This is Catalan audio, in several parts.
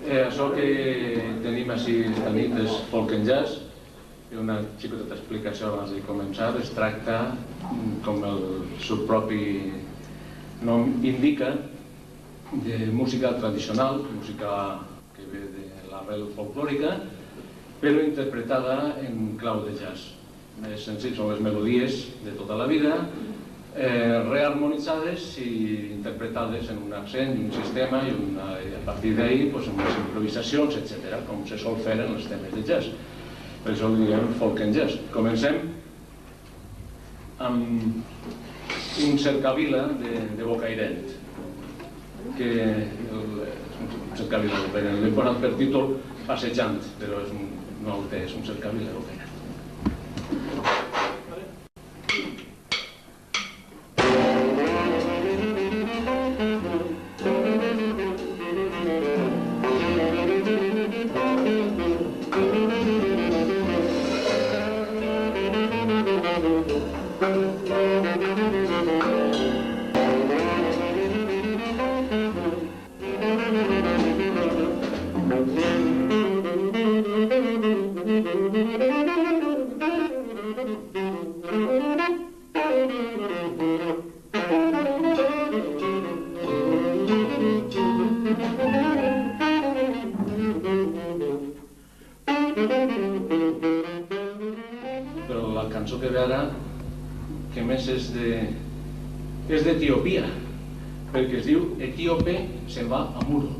Això que tenim així esta nit és folk and jazz. Una xicoteta explicació abans de començar. Es tracta, com el seu propi nom indica, de música tradicional, música que ve de l'arrel folclòrica, però interpretada en clau de jazz. És senzill, són les melodies de tota la vida, reharmonitzades i interpretades en un accent i un sistema, i a partir d'ahí amb les improvisacions, etc., com se sol fer en els temes de jazz. Per això ho diguem folk and jazz. Comencem amb un cercavila de Bocairent, que és un cercavila de Bocairent. L'he posat per títol Passejant, però no el té, és un cercavila de Bocairent. Però la cançó que ve ara, que més és d'Etiòpia, perquè es diu Etíope se'n va a Muro.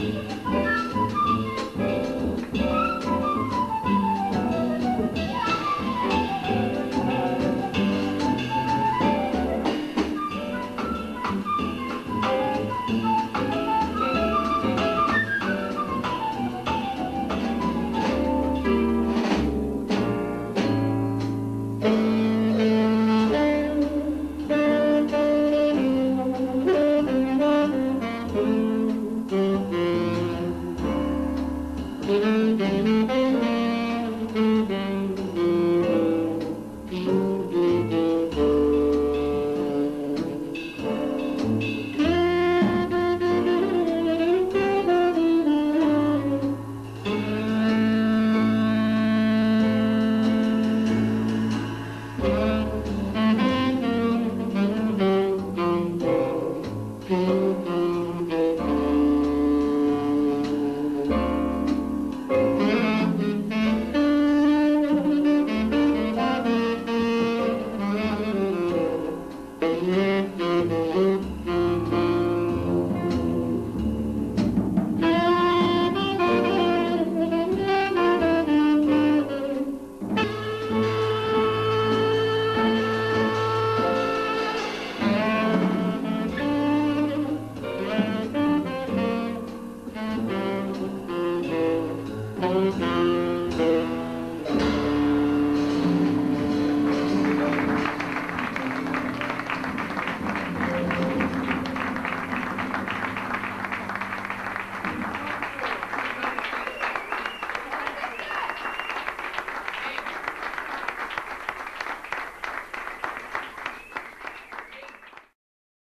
Thank you.